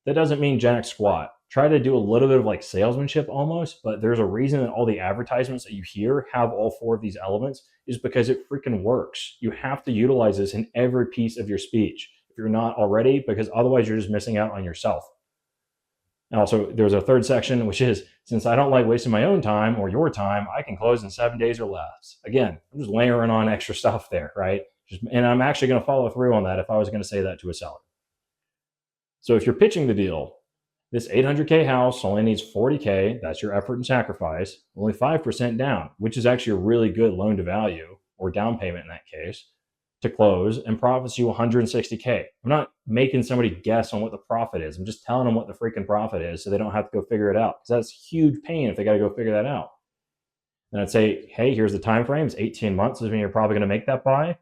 that doesn't mean jack squat. Try to do a little bit of like salesmanship almost, but there's a reason that all the advertisements that you hear have all 4 of these elements, is because it freaking works. You have to utilize this in every piece of your speech if you're not already, because otherwise you're just missing out on yourself. And also there's a third section, which is, since I don't like wasting my own time or your time, I can close in 7 days or less. Again, I'm just layering on extra stuff there, right? And I'm actually going to follow through on that if I was going to say that to a seller. So if you're pitching the deal, this $800K house only needs $40K. That's your effort and sacrifice. Only 5% down, which is actually a really good loan to value, or down payment in that case, to close, and profits you $160K. I'm not making somebody guess on what the profit is. I'm just telling them what the freaking profit is so they don't have to go figure it out, because that's huge pain if they got to go figure that out. And I'd say, hey, here's the time frames. 18 months is when you're probably going to make that buy.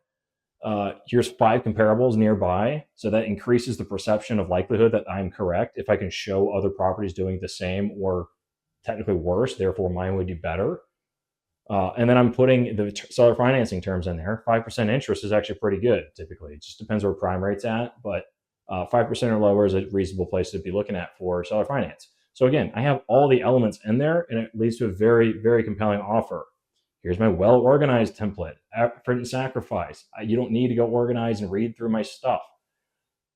Here's 5 comparables nearby. So that increases the perception of likelihood that I'm correct. If I can show other properties doing the same or technically worse, therefore mine would do better. And then I'm putting the seller financing terms in there. 5% interest is actually pretty good typically. It just depends where prime rate's at, but 5% or lower is a reasonable place to be looking at for seller finance. So again, I have all the elements in there, and it leads to a very, very compelling offer. Here's my well-organized template, effort and sacrifice. You don't need to go organize and read through my stuff.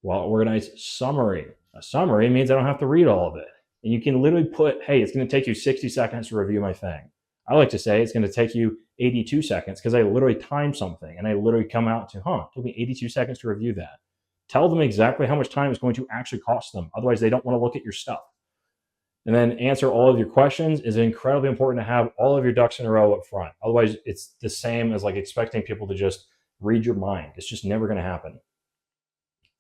Well-organized summary. A summary means I don't have to read all of it. And you can literally put, hey, it's going to take you 60 seconds to review my thing. I like to say it's going to take you 82 seconds because I literally time something and I literally come out to, it took me 82 seconds to review that. Tell them exactly how much time it's going to actually cost them. Otherwise, they don't want to look at your stuff. And then answer all of your questions. Is incredibly important to have all of your ducks in a row up front. Otherwise, it's the same as like expecting people to just read your mind. It's just never going to happen.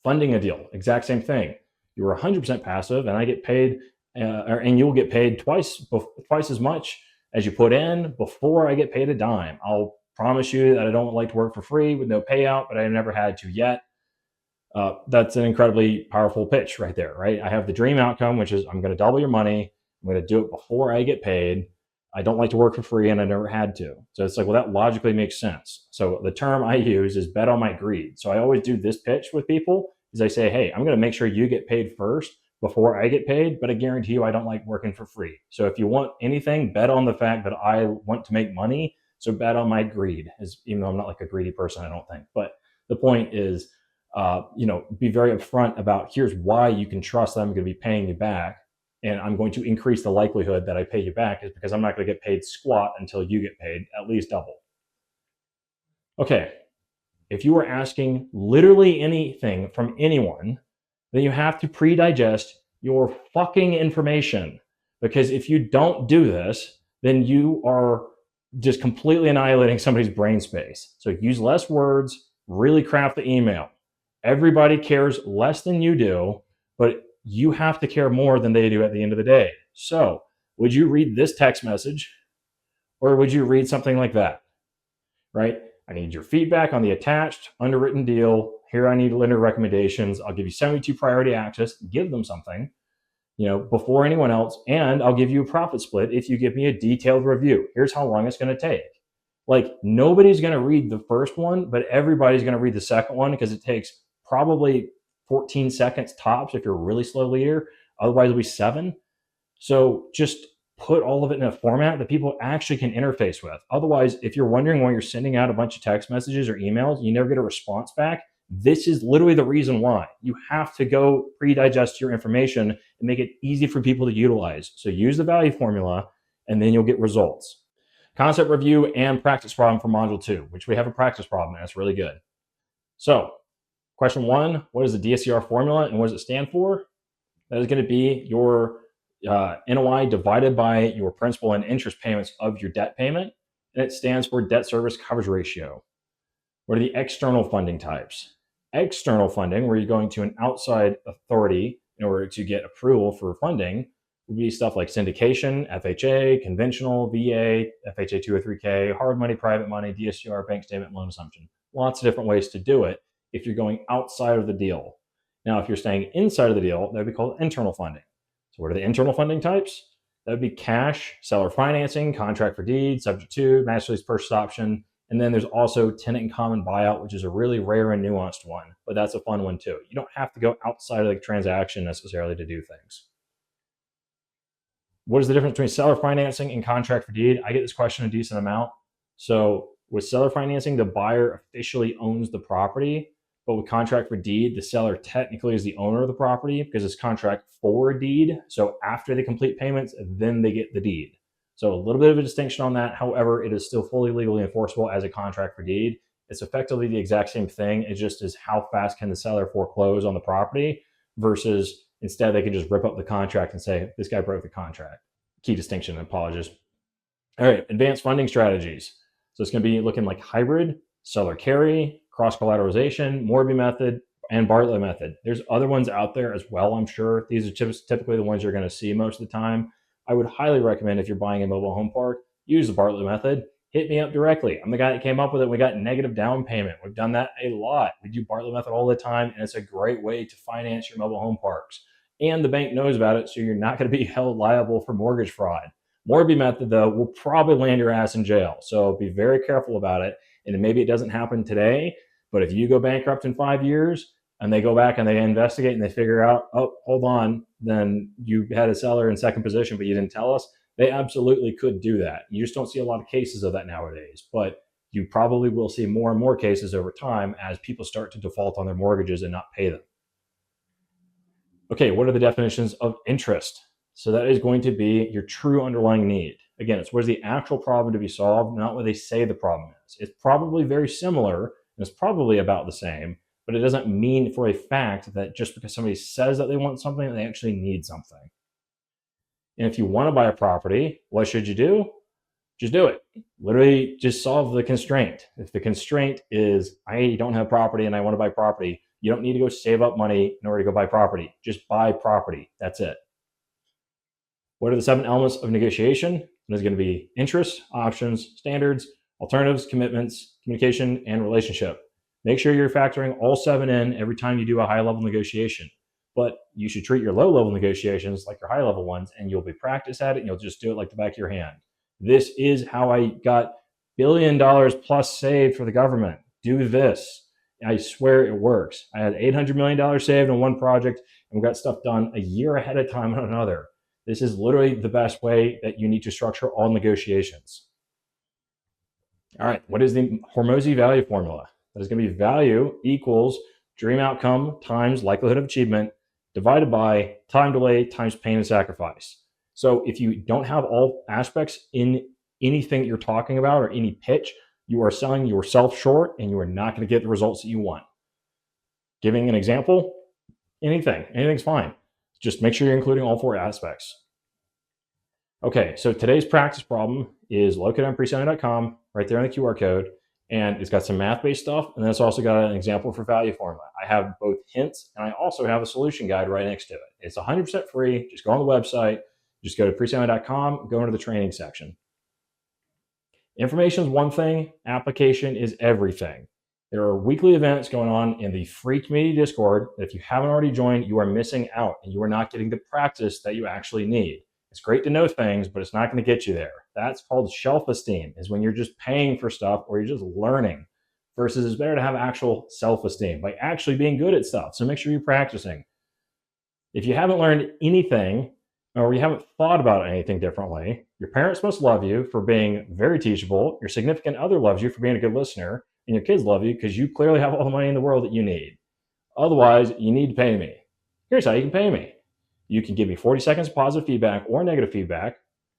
Funding a deal, exact same thing. You were 100% passive, and I get paid, and you'll get paid twice as much as you put in before I get paid a dime. I'll promise you that I don't like to work for free with no payout, but I never had to yet. That's an incredibly powerful pitch right there, right? I have the dream outcome, which is I'm going to double your money. I'm going to do it before I get paid. I don't like to work for free, and I never had to. So it's like, well, that logically makes sense. So the term I use is bet on my greed. So I always do this pitch with people is I say, hey, I'm going to make sure you get paid first before I get paid, but I guarantee you I don't like working for free. So if you want anything, bet on the fact that I want to make money. So bet on my greed, even though I'm not like a greedy person, I don't think. But the point is, be very upfront about here's why you can trust that I'm going to be paying you back. And I'm going to increase the likelihood that I pay you back is because I'm not going to get paid squat until you get paid at least double. Okay, if you are asking literally anything from anyone, then you have to pre-digest your fucking information. Because if you don't do this, then you are just completely annihilating somebody's brain space. So use less words, really craft the email. Everybody cares less than you do, but you have to care more than they do at the end of the day. So would you read this text message or would you read something like that, right? I need your feedback on the attached underwritten deal. Here I need lender recommendations. I'll give you 72 priority access, give them something, before anyone else. And I'll give you a profit split if you give me a detailed review. Here's how long it's going to take. Like nobody's going to read the first one, but everybody's going to read the second one because it takes probably 14 seconds tops if you're a really slow leader. Otherwise, it'll be 7. So just put all of it in a format that people actually can interface with. Otherwise, if you're wondering why you're sending out a bunch of text messages or emails, you never get a response back. This is literally the reason why. You have to go pre-digest your information and make it easy for people to utilize. So use the value formula, and then you'll get results. Concept review and practice problem for module 2, which we have a practice problem, and it's really good. So question 1, what is the DSCR formula and what does it stand for? That is going to be your NOI divided by your principal and interest payments of your debt payment, and it stands for debt service coverage ratio. What are the external funding types? External funding, where you're going to an outside authority in order to get approval for funding, would be stuff like syndication, FHA, conventional, VA, FHA 203K, hard money, private money, DSCR, bank statement, loan assumption. Lots of different ways to do it if you're going outside of the deal. Now, if you're staying inside of the deal, that would be called internal funding. So what are the internal funding types? That would be cash, seller financing, contract for deed, subject to, master lease purchase option. And then there's also tenant in common buyout, which is a really rare and nuanced one, but that's a fun one too. You don't have to go outside of the transaction necessarily to do things. What is the difference between seller financing and contract for deed? I get this question a decent amount. So with seller financing, the buyer officially owns the property, but with contract for deed, the seller technically is the owner of the property because it's contract for deed. So after they complete payments, then they get the deed. So a little bit of a distinction on that. However, it is still fully legally enforceable as a contract for deed. It's effectively the exact same thing. It just is how fast can the seller foreclose on the property versus instead they can just rip up the contract and say, this guy broke the contract. Key distinction, apologies. All right, advanced funding strategies. So it's going to be looking like hybrid, seller carry, cross-collateralization, Multifamily method, and Bartlett method. There's other ones out there as well, I'm sure. These are typically the ones you're going to see most of the time. I would highly recommend if you're buying a mobile home park, use the Bartlett method. Hit me up directly. I'm the guy that came up with it. We got negative down payment. We've done that a lot. We do Bartlett method all the time, and it's a great way to finance your mobile home parks. And the bank knows about it, so you're not going to be held liable for mortgage fraud. Multifamily method, though, will probably land your ass in jail. So be very careful about it. And maybe it doesn't happen today, but if you go bankrupt in 5 years and they go back and they investigate and they figure out, oh, hold on, then you had a seller in second position, but you didn't tell us, they absolutely could do that. You just don't see a lot of cases of that nowadays, but you probably will see more and more cases over time as people start to default on their mortgages and not pay them. Okay, what are the definitions of interest? So that is going to be your true underlying need. Again, it's what is the actual problem to be solved, not what they say the problem is. It's probably very similar, and it's probably about the same, but it doesn't mean for a fact that just because somebody says that they want something, they actually need something. And if you want to buy a property, what should you do? Just do it. Literally just solve the constraint. If the constraint is I don't have property and I want to buy property, you don't need to go save up money in order to go buy property. Just buy property. That's it. What are the 7 elements of negotiation? There's going to be interests, options, standards, alternatives, commitments, communication, and relationship. Make sure you're factoring all 7 in every time you do a high level negotiation. But you should treat your low level negotiations like your high level ones, and you'll be practiced at it and you'll just do it like the back of your hand. This is how I got $1 billion plus saved for the government. Do this. I swear it works. I had $800 million saved on one project and we got stuff done a year ahead of time on another. This is literally the best way that you need to structure all negotiations. All right, what is the Hormozy value formula? That is going to be value equals dream outcome times likelihood of achievement divided by time delay times pain and sacrifice. So if you don't have all aspects in anything you're talking about or any pitch, you are selling yourself short and you are not going to get the results that you want. Giving an example, anything's fine. Just make sure you're including all 4 aspects. Okay, so today's practice problem is located on preselling.com, right there in the QR code, and it's got some math-based stuff, and then it's also got an example for value formula. I have both hints, and I also have a solution guide right next to it. It's 100% free. Just go on the website, just go to preselling.com, go into the training section. Information is one thing, application is everything. There are weekly events going on in the free community Discord that if you haven't already joined, you are missing out and you are not getting the practice that you actually need. It's great to know things, but it's not going to get you there. That's called shelf esteem, is when you're just paying for stuff or you're just learning, versus it's better to have actual self-esteem by actually being good at stuff. So make sure you're practicing. If you haven't learned anything or you haven't thought about anything differently, your parents must love you for being very teachable, your significant other loves you for being a good listener, and your kids love you because you clearly have all the money in the world that you need. Otherwise, you need to pay me. Here's how you can pay me. You can give me 40 seconds of positive feedback or negative feedback.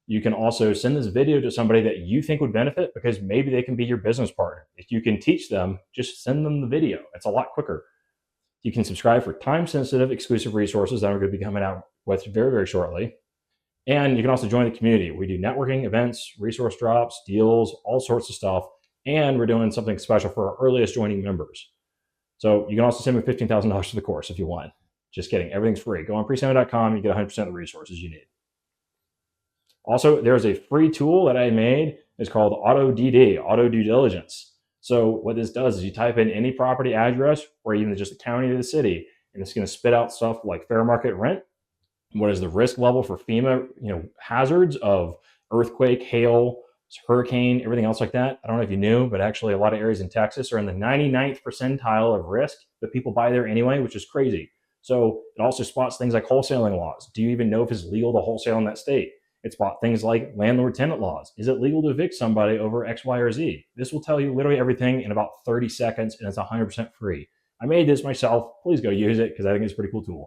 You can also send this video to somebody that you think would benefit because maybe they can be your business partner. If you can teach them, just send them the video. It's a lot quicker. You can subscribe for time-sensitive exclusive resources that I'm going to be coming out with very, very shortly. And you can also join the community. We do networking, events, resource drops, deals, all sorts of stuff. And we're doing something special for our earliest joining members. So you can also send me $15,000 for the course if you want. Just kidding. Everything's free. Go on preselling.com. You get 100% of the resources you need. Also, there's a free tool that I made. It's called Auto DD, Auto Due Diligence. So what this does is you type in any property address or even just the county or the city, and it's going to spit out stuff like fair market rent. What is the risk level for FEMA, hazards of earthquake, hail, hurricane, everything else like that. I don't know if you knew, but actually a lot of areas in Texas are in the 99th percentile of risk, but people buy there anyway, which is crazy. So it also spots things like wholesaling laws. Do you even know if it's legal to wholesale in that state? It spots things like landlord-tenant laws. Is it legal to evict somebody over X, Y, or Z? This will tell you literally everything in about 30 seconds, and it's 100% free. I made this myself. Please go use it because I think it's a pretty cool tool.